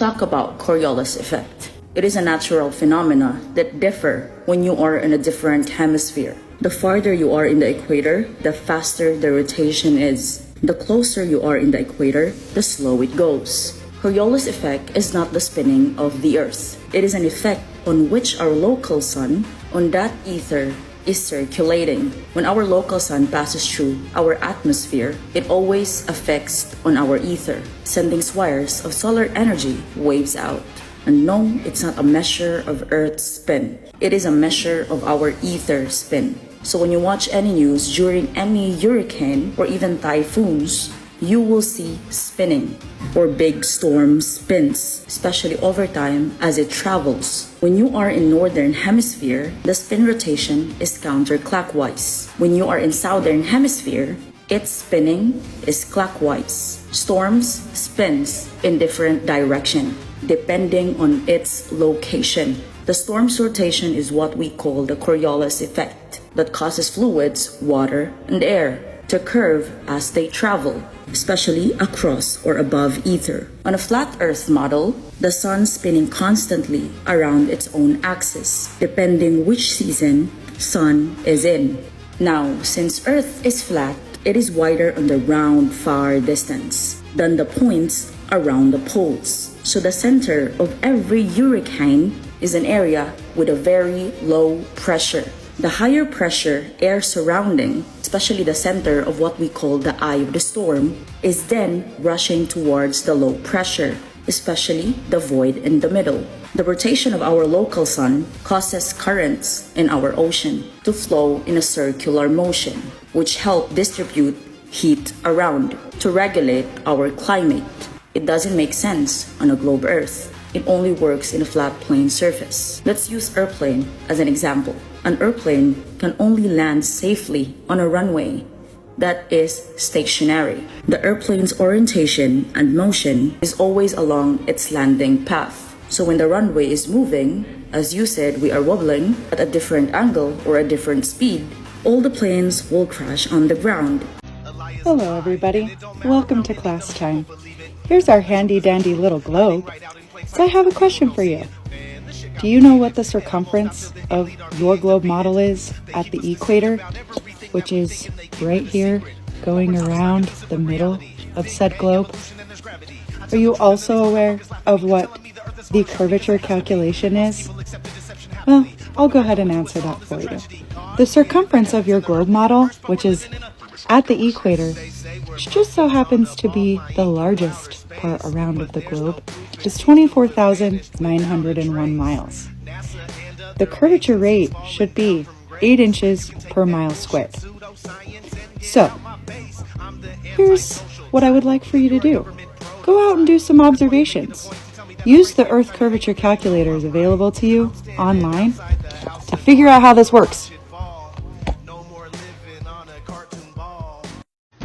talk about Coriolis effect. It is a natural phenomena that differ when you are in a different hemisphere. The farther you are in the equator, the faster the rotation is. The closer you are in the equator, the slow it goes. Coriolis effect is not the spinning of the Earth. It is an effect on which our local sun, on that ether, is circulating. When our local sun passes through our atmosphere, it always affects on our ether, sending wires of solar energy waves out. And no, it's not a measure of Earth's spin. It is a measure of our ether spin. So when you watch any news during any hurricane or even typhoons, you will see spinning or big storm spins, especially over time as it travels. When you are in northern hemisphere, the spin rotation is counterclockwise. When you are in southern hemisphere, its spinning is clockwise. Storms spins in different direction depending on its location. The storm's rotation is what we call the Coriolis effect that causes fluids, water, and air to curve as they travel, especially across or above ether. On a flat Earth model, the sun spinning constantly around its own axis, depending which season sun is in. Now, since Earth is flat, it is wider on the round far distance than the points around the poles. So the center of every hurricane is an area with a very low pressure. The higher pressure air surrounding, especially the center of what we call the eye of the storm, is then rushing towards the low pressure, especially the void in the middle. The rotation of our local sun causes currents in our ocean to flow in a circular motion, which help distribute heat around to regulate our climate. It doesn't make sense on a globe Earth. It only works in a flat plane surface. Let's use airplane as an example. An airplane can only land safely on a runway that is stationary. The airplane's orientation and motion is always along its landing path. So when the runway is moving, as you said, we are wobbling at a different angle or a different speed, all the planes will crash on the ground. Hello everybody, welcome to class time. Here's our handy dandy little globe. So I have a question for you. Do you know what the circumference of your globe model is at the equator, which is right here going around the middle of said globe? Are you also aware of what the curvature calculation is? Well, I'll go ahead and answer that for you. The circumference of your globe model, which is at the equator, which just so happens to be the largest part around of the globe, is 24,901 miles. The curvature rate should be 8 inches per mile squared. So, here's what I would like for you to do. Go out and do some observations. Use the Earth curvature calculators available to you online to figure out how this works.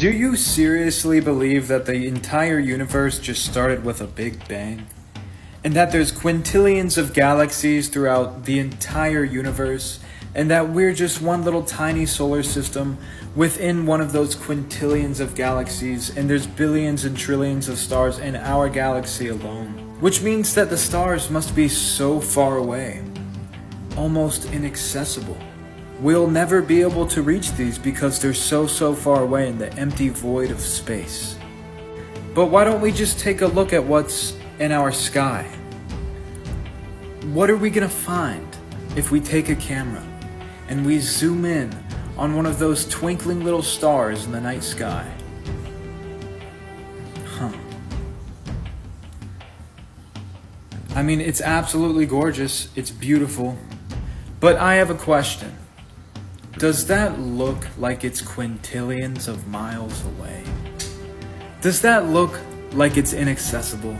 Do you seriously believe that the entire universe just started with a big bang? And that there's quintillions of galaxies throughout the entire universe? And that we're just one little tiny solar system within one of those quintillions of galaxies, and there's billions and trillions of stars in our galaxy alone? Which means that the stars must be so far away, almost inaccessible. We'll never be able to reach these because they're so far away in the empty void of space. But why don't we just take a look at what's in our sky? What are we gonna find if we take a camera and we zoom in on one of those twinkling little stars in the night sky? I mean, it's absolutely gorgeous, it's beautiful, but I have a question. Does that look like it's quintillions of miles away? Does that look like it's inaccessible?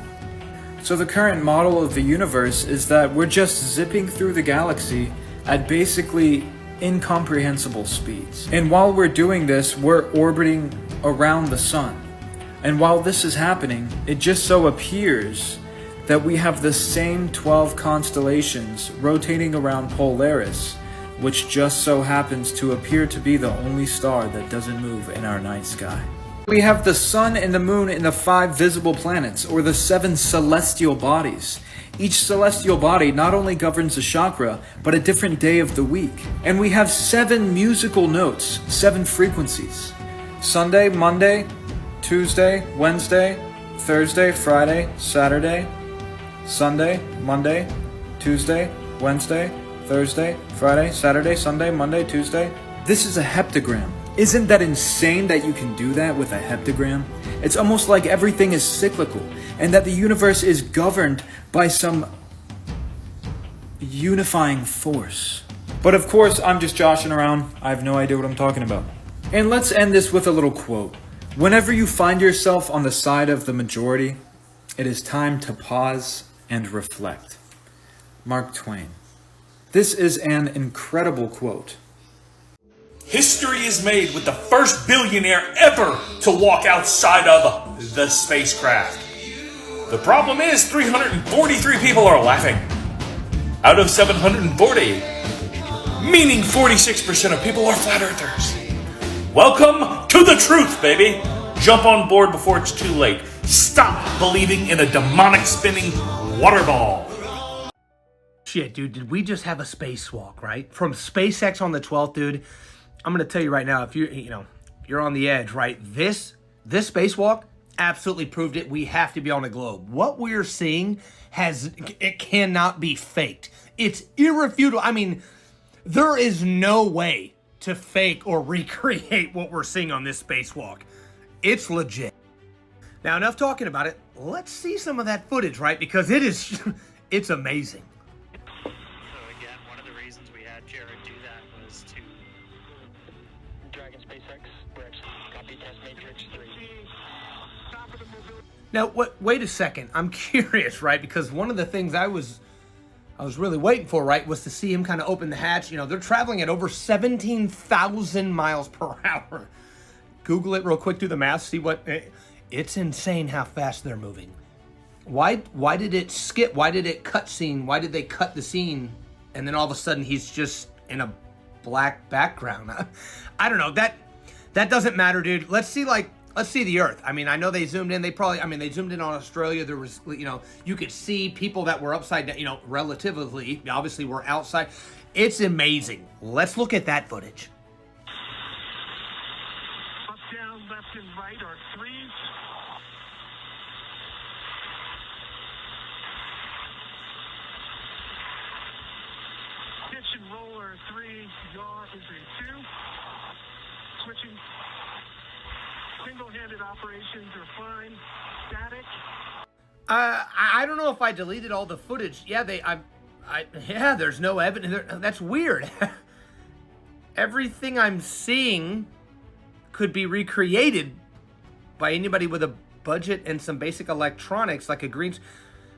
So the current model of the universe is that we're just zipping through the galaxy at basically incomprehensible speeds. And while we're doing this, we're orbiting around the sun. And while this is happening, it just so appears that we have the same 12 constellations rotating around Polaris, which just so happens to appear to be the only star that doesn't move in our night sky. We have the sun and the moon and the 5 visible planets, or the 7 celestial bodies. Each celestial body not only governs a chakra, but a different day of the week. And we have 7 musical notes, 7 frequencies. Sunday, Monday, Tuesday, Wednesday, Thursday, Friday, Saturday. Sunday, Monday, Tuesday, Wednesday, Thursday, Friday, Saturday, Sunday, Monday, Tuesday. This is a heptagram. Isn't that insane that you can do that with a heptagram? It's almost like everything is cyclical and that the universe is governed by some unifying force. But of course, I'm just joshing around. I have no idea what I'm talking about. And let's end this with a little quote. Whenever you find yourself on the side of the majority, it is time to pause and reflect. Mark Twain. This is an incredible quote. History is made with the first billionaire ever to walk outside of the spacecraft. The problem is 343 people are laughing out of 740, meaning 46% of people are flat earthers. Welcome to the truth, baby. Jump on board before it's too late. Stop believing in a demonic spinning water ball. Shit, dude, did we just have a spacewalk, right? From SpaceX on the 12th, dude. I'm gonna tell you right now, if you're on the edge, right? This spacewalk absolutely proved it. We have to be on a globe. What we're seeing it cannot be faked. It's irrefutable. I mean, there is no way to fake or recreate what we're seeing on this spacewalk. It's legit. Now, enough talking about it. Let's see some of that footage, right? Because it's amazing. So again, one of the reasons we had Jared do that was to Dragon SpaceX Rex copy test matrix 3. Now, wait a second. I'm curious, right? Because one of the things I was really waiting for, right, was to see him kind of open the hatch. They're traveling at over 17,000 miles per hour. Google it real quick, do the math, see what... It's insane how fast they're moving. Why did it skip? Why did it cut scene? Why did they cut the scene? And then all of a sudden he's just in a black background. I don't know. That doesn't matter, dude. Let's see the Earth. I mean, I know they zoomed in. They zoomed in on Australia. There was, you could see people that were upside down, relatively, obviously were outside. It's amazing. Let's look at that footage. Up, down, left, and right are 3. Pitch and roller 3, yaw is a 2. Switching. Single-handed operations are fine. Static. I don't know if I deleted all the footage. Yeah, there's no evidence. That's weird. Everything I'm seeing could be recreated by anybody with a budget and some basic electronics, like a green.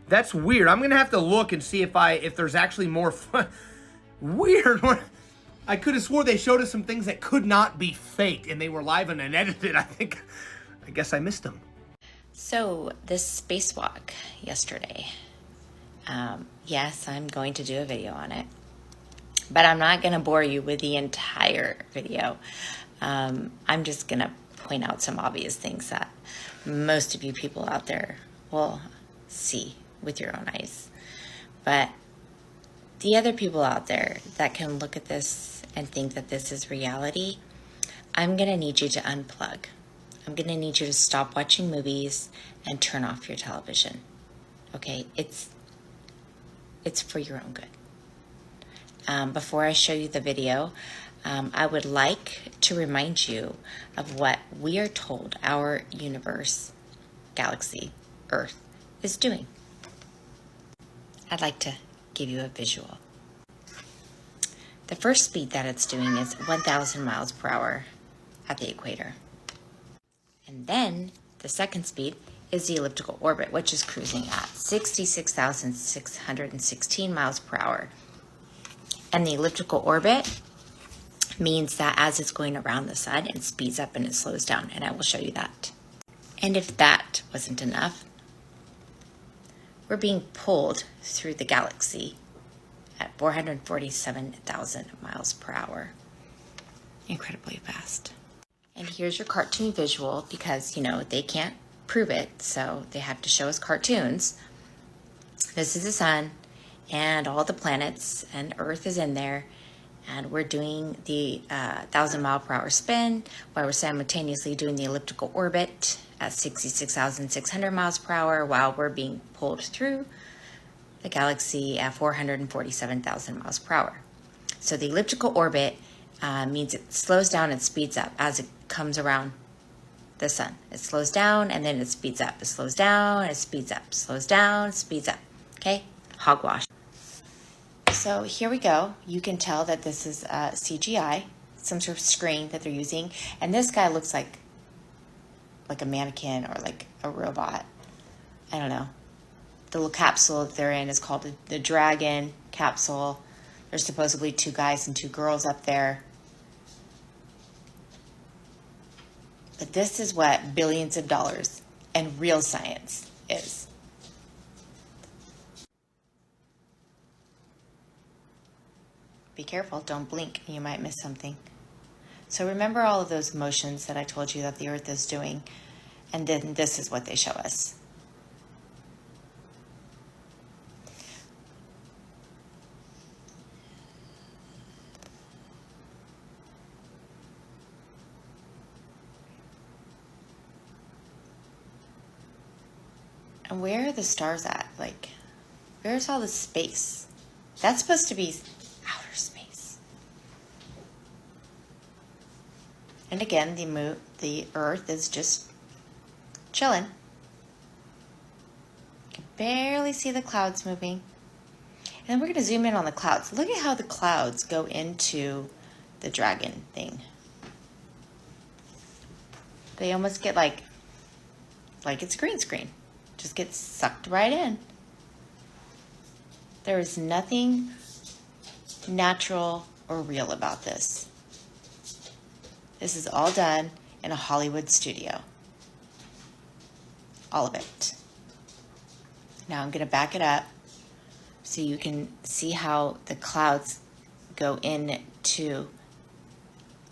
That's weird. I'm gonna have to look and see if there's actually more fun. Weird. I could have swore they showed us some things that could not be faked, and they were live and unedited. I guess I missed them. So this spacewalk yesterday, yes, I'm going to do a video on it, but I'm not going to bore you with the entire video. I'm just going to point out some obvious things that most of you people out there will see with your own eyes. But the other people out there that can look at this and think that this is reality, I'm going to need you to unplug. I'm going to need you to stop watching movies and turn off your television. Okay? It's for your own good. Before I show you the video, I would like to remind you of what we are told our universe, galaxy, Earth, is doing. I'd like to give you a visual. The first speed that it's doing is 1,000 miles per hour at the equator. And then the second speed is the elliptical orbit, which is cruising at 66,616 miles per hour. And the elliptical orbit means that as it's going around the sun, it speeds up and it slows down, and I will show you that. And if that wasn't enough, we're being pulled through the galaxy at 447,000 miles per hour. Incredibly fast. And here's your cartoon visual because, you know, they can't prove it, so they have to show us cartoons. This is the sun and all the planets, and Earth is in there. And we're doing the 1,000-mile-per-hour spin while we're simultaneously doing the elliptical orbit at 66,600 miles per hour while we're being pulled through the galaxy at 447,000 miles per hour. So the elliptical orbit means it slows down and speeds up as it comes around the sun. It slows down and then it speeds up. It slows down, it speeds up. Slows down, speeds up. Okay? Hogwash. So here we go. You can tell that this is CGI, some sort of screen that they're using. And this guy looks like a mannequin or like a robot. I don't know. The little capsule that they're in is called the Dragon capsule. There's supposedly 2 guys and 2 girls up there. But this is what billions of dollars and real science is. Be careful, don't blink, you might miss something. So remember all of those motions that I told you that the Earth is doing, and then this is what they show us. And where are the stars at? Like, where's all the space? That's supposed to be outer space. And again, the Earth is just chilling. You can barely see the clouds moving. And then we're going to zoom in on the clouds. Look at how the clouds go into the dragon thing. They almost get like it's green screen. Just gets sucked right in. There is nothing natural or real about this. This is all done in a Hollywood studio. All of it. Now I'm going to back it up so you can see how the clouds go into.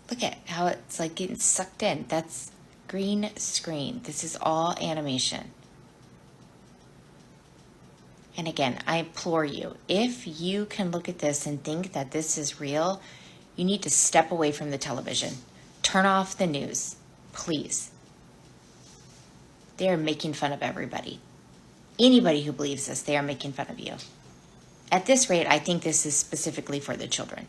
Look at how it's like getting sucked in. That's green screen. This is all animation. And again, I implore you, if you can look at this and think that this is real, you need to step away from the television. Turn off the news, please. They are making fun of everybody. Anybody who believes this, they are making fun of you. At this rate, I think this is specifically for the children.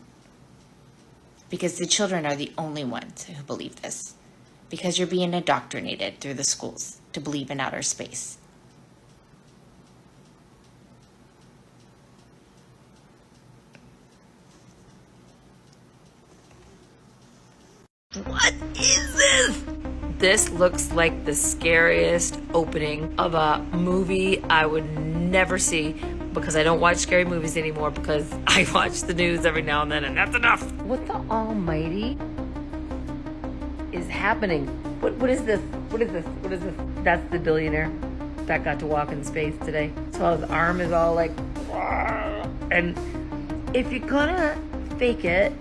Because the children are the only ones who believe this. Because you're being indoctrinated through the schools to believe in outer space. What is this? This looks like the scariest opening of a movie I would never see because I don't watch scary movies anymore because I watch the news every now and then and that's enough. What the almighty is happening? What is this? What is this? What is this? That's the billionaire that got to walk in space today. So his arm is all like, and if you're gonna fake it,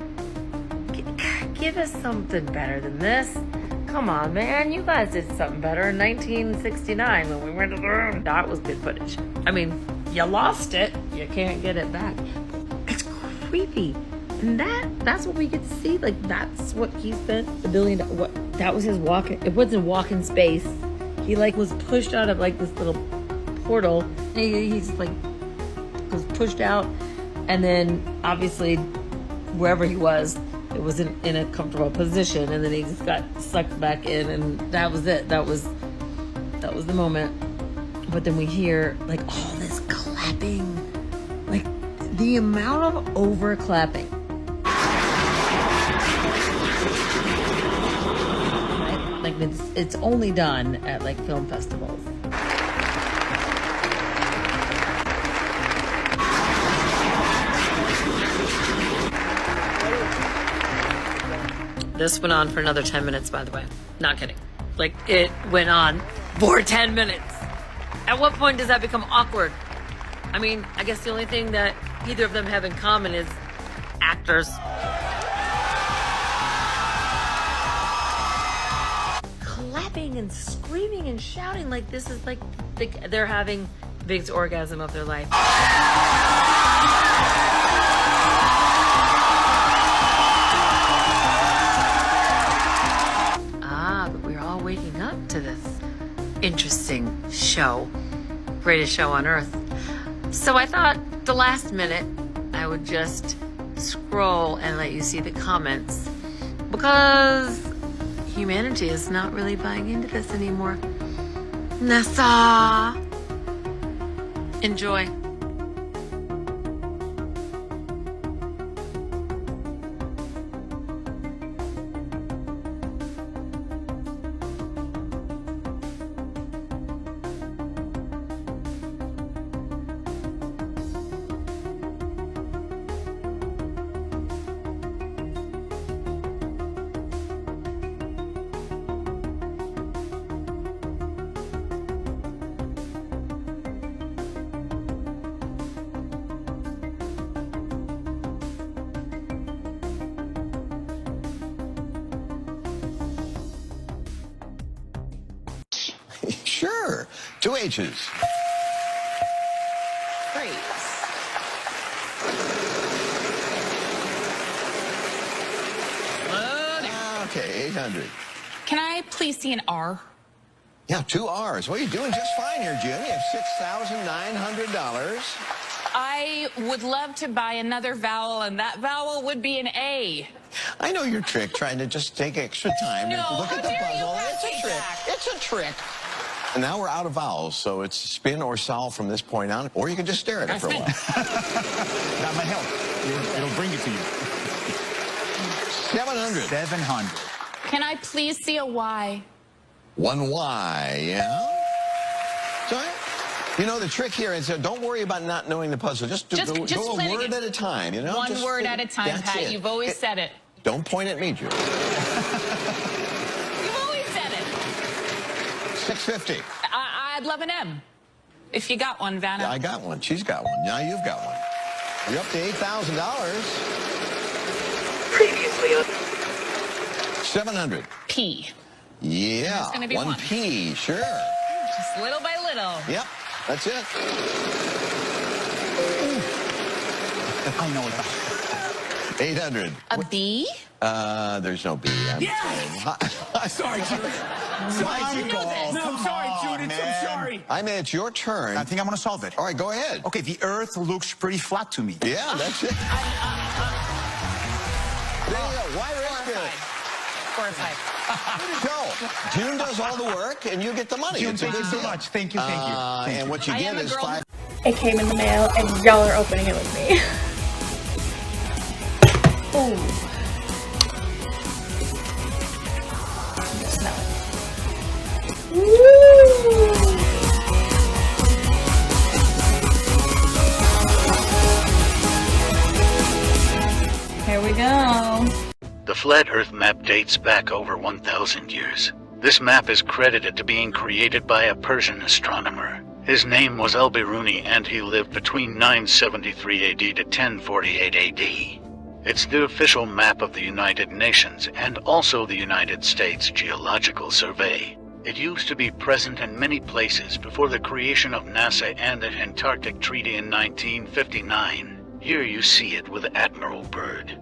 give us something better than this. Come on, man. You guys did something better in 1969 when we went to the room. That was good footage. I mean, you lost it. You can't get it back. It's creepy. And that's what we get to see. Like, that's what he spent $1 billion. What? That was his walk. It wasn't walk in space. He, like, was pushed out of, like, this little portal. He's, like, was pushed out. And then, obviously, wherever he was, it wasn't in a comfortable position, and then he just got sucked back in, and that was it. That was the moment. But then we hear like all this clapping, like the amount of over clapping. Right? Like it's only done at like film festivals. This went on for another 10 minutes, by the way. Not kidding. Like, it went on for 10 minutes. At what point does that become awkward? I mean, I guess the only thing that either of them have in common is actors. clapping and screaming and shouting like this is like they're having the biggest orgasm of their life. But we're all waking up to this interesting show. Greatest show on earth. So I thought the last minute I would just scroll and let you see the comments, because humanity is not really buying into this anymore. NASA. Enjoy. Sure. 2 H's. Great. Okay, 800. Can I please see an R? Yeah, 2 R's. Well, you're doing just fine here, Jim. You have $6,900. I would love to buy another vowel, and that vowel would be an A. I know your trick, trying to just take extra time to No, look how at the dare you puzzle. pass It's a me trick. back. It's a trick. And now we're out of vowels, so it's spin or solve from this point on, or you can just stare at it for a while. That might help. It'll bring it to you. 700. 700. Can I please see a Y? 1 Y, yeah? Sorry? You know, the trick here is don't worry about not knowing the puzzle. Just Just go explain a it word again. at a time, you know? One Just- word at a time, that's Pat. it. You've always said it. Don't point at me, Julie. You've always said it. 650. I'd love an M. If you got one, Vanna. Yeah, I got one. She's got one. Now you've got one. You're up to $8,000. Previously on 700. P. Yeah. There's gonna be one. P, sure. Just little by little. Yep, that's it. I know it. 800. A B? There's no B. Sorry, Jude. Sorry, Jude. No, sorry, Jude. I'm sorry. I mean, it's your turn. I think I'm going to solve it. All right, go ahead. Okay, the Earth looks pretty flat to me. Yeah, that's it. There you go. Why risk it? 4 or 5. So, June does all the work, and you get the money. June, It's a thank you big so deal. much. Thank you, thank you. Thank And you. what you I get am a is girl. 5. It came in the mail, and y'all are opening it with me. Ooh. Smell it. Woo! Here we go. The flat Earth map dates back over 1,000 years. This map is credited to being created by a Persian astronomer. His name was Al-Biruni, and he lived between 973 AD to 1048 AD. It's the official map of the United Nations and also the United States Geological Survey. It used to be present in many places before the creation of NASA and the Antarctic Treaty in 1959. Here you see it with Admiral Byrd.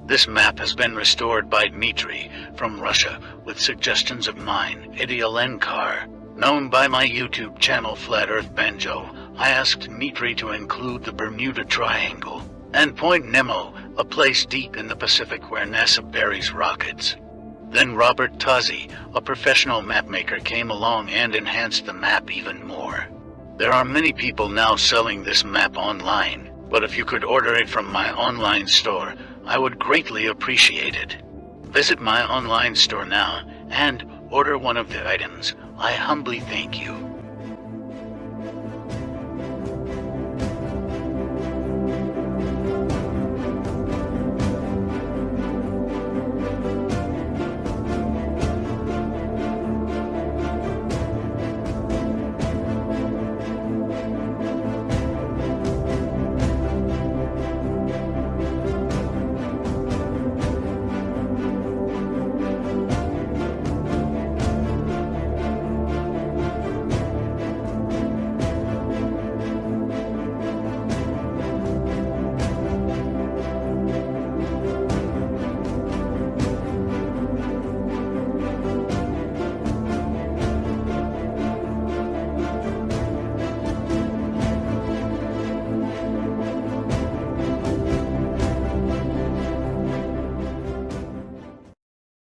This map has been restored by Dmitry from Russia with suggestions of mine, Eddie Alenkar. Known by my YouTube channel Flat Earth Banjo, I asked Dmitry to include the Bermuda Triangle and Point Nemo, a place deep in the Pacific where NASA buries rockets. Then Robert Tozzi, a professional mapmaker, came along and enhanced the map even more. There are many people now selling this map online, but if you could order it from my online store, I would greatly appreciate it. Visit my online store now and order one of the items. I humbly thank you.